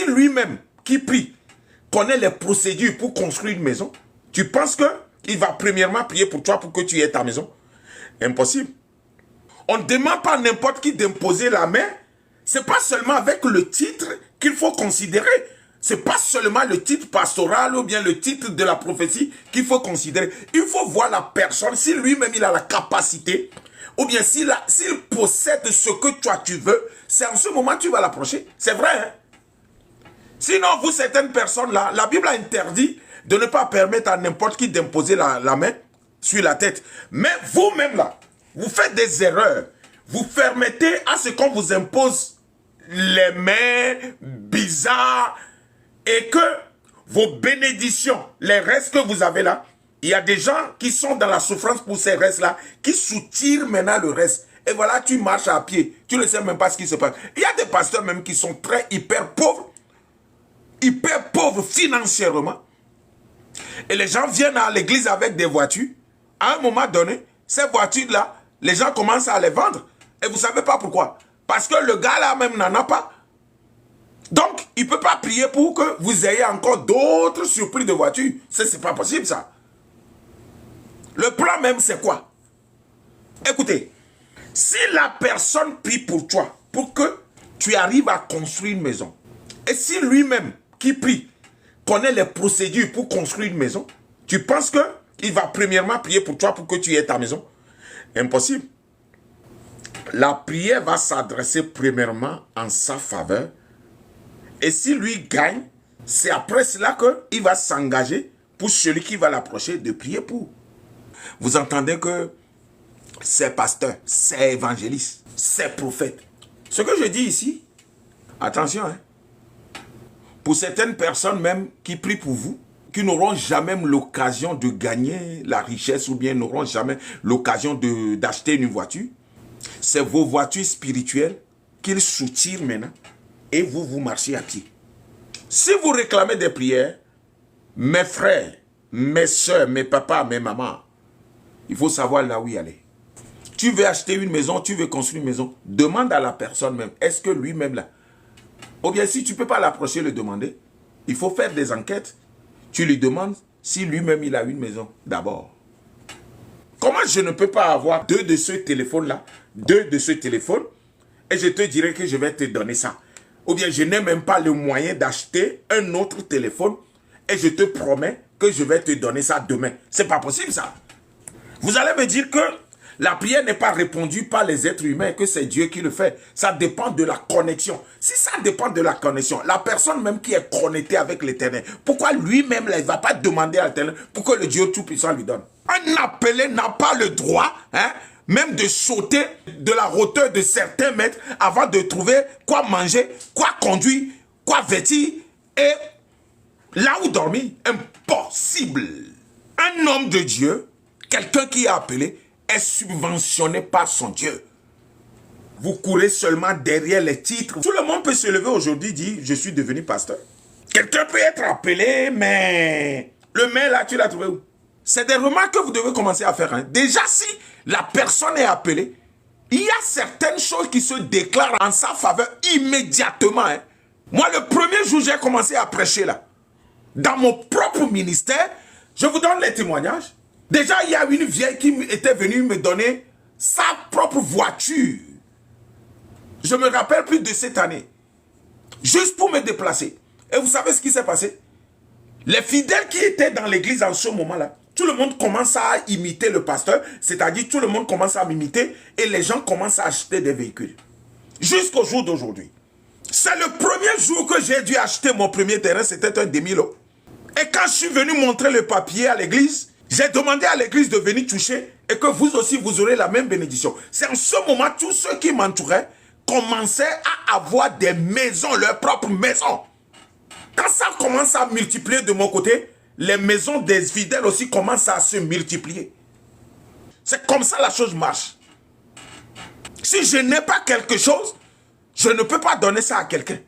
lui-même, qui prie, connaît les procédures pour construire une maison, tu penses qu'il va premièrement prier pour toi pour que tu aies ta maison? Impossible. On ne demande pas à n'importe qui d'imposer la main. Ce n'est pas seulement avec le titre qu'il faut considérer. Ce n'est pas seulement le titre pastoral ou bien le titre de la prophétie qu'il faut considérer. Il faut voir la personne, si lui-même il a la capacité, ou bien s'il possède ce que toi tu veux, c'est en ce moment que tu vas l'approcher. C'est vrai, hein? Sinon, vous, certaines personnes-là, la Bible a interdit de ne pas permettre à n'importe qui d'imposer la main sur la tête. Mais vous-même, là, vous faites des erreurs. Vous permettez à ce qu'on vous impose les mains bizarres et que vos bénédictions, les restes que vous avez là, il y a des gens qui sont dans la souffrance pour ces restes-là, qui soutirent maintenant le reste. Et voilà, tu marches à pied. Tu ne sais même pas ce qui se passe. Il y a des pasteurs même qui sont hyper pauvres financièrement. Et les gens viennent à l'église avec des voitures. À un moment donné, ces voitures-là, les gens commencent à les vendre. Et vous ne savez pas pourquoi. Parce que le gars là même n'en a pas. Donc, il ne peut pas prier pour que vous ayez encore d'autres surprises de voitures. C'est pas possible ça. Le plan même c'est quoi? Écoutez, si la personne prie pour toi, pour que tu arrives à construire une maison, et si lui-même qui prie connaît les procédures pour construire une maison, tu penses qu'il va premièrement prier pour toi pour que tu aies ta maison? Impossible. La prière va s'adresser premièrement en sa faveur. Et si lui gagne, c'est après cela qu'il va s'engager pour celui qui va l'approcher de prier pour. Vous entendez que ces pasteurs, ces évangélistes, ces prophètes, ce que je dis ici, attention, hein, pour certaines personnes même qui prient pour vous, qui n'auront jamais l'occasion de gagner la richesse ou bien n'auront jamais l'occasion d'acheter une voiture, c'est vos voitures spirituelles qu'ils soutirent maintenant et vous marchez à pied. Si vous réclamez des prières, mes frères, mes soeurs, mes papas, mes mamans, il faut savoir là où y aller. Tu veux acheter une maison, tu veux construire une maison, demande à la personne même, est-ce que lui-même là, ou bien si tu ne peux pas l'approcher, le demander, il faut faire des enquêtes. Tu lui demandes si lui-même il a une maison d'abord. Comment je ne peux pas avoir deux de ce téléphone-là, et je te dirai que je vais te donner ça. Ou bien je n'ai même pas le moyen d'acheter un autre téléphone et je te promets que je vais te donner ça demain. C'est pas possible ça. Vous allez me dire que la prière n'est pas répondue par les êtres humains, que c'est Dieu qui le fait. Ça dépend de la connexion. Si ça dépend de la connexion, la personne même qui est connectée avec l'Éternel, pourquoi lui-même, il ne va pas demander à l'Éternel pour que le Dieu Tout-Puissant lui donne? Un appelé n'a pas le droit, hein, même de sauter de la hauteur de certains mètres avant de trouver quoi manger, quoi conduire, quoi vêtir et là où dormir. Impossible. Un homme de Dieu, quelqu'un qui est appelé, est subventionné par son Dieu. Vous courez seulement derrière les titres. Tout le monde peut se lever aujourd'hui et dire, je suis devenu pasteur. Quelqu'un peut être appelé, mais le mail là, tu l'as trouvé où? C'est des remarques que vous devez commencer à faire. Hein. Déjà, si la personne est appelée, il y a certaines choses qui se déclarent en sa faveur immédiatement. Hein. Moi, le premier jour, j'ai commencé à prêcher là. Dans mon propre ministère, je vous donne les témoignages. Déjà, il y a une vieille qui était venue me donner sa propre voiture. Je me rappelle plus de cette année. Juste pour me déplacer. Et vous savez ce qui s'est passé? Les fidèles qui étaient dans l'église en ce moment-là, tout le monde commence à imiter le pasteur, c'est-à-dire tout le monde commence à m'imiter et les gens commencent à acheter des véhicules. Jusqu'au jour d'aujourd'hui. C'est le premier jour que j'ai dû acheter mon premier terrain, c'était un demi-lot. Et quand je suis venu montrer le papier à l'église, j'ai demandé à l'église de venir toucher et que vous aussi, vous aurez la même bénédiction. C'est en ce moment, tous ceux qui m'entouraient commençaient à avoir des maisons, leurs propres maisons. Quand ça commence à multiplier de mon côté, les maisons des fidèles aussi commencent à se multiplier. C'est comme ça la chose marche. Si je n'ai pas quelque chose, je ne peux pas donner ça à quelqu'un.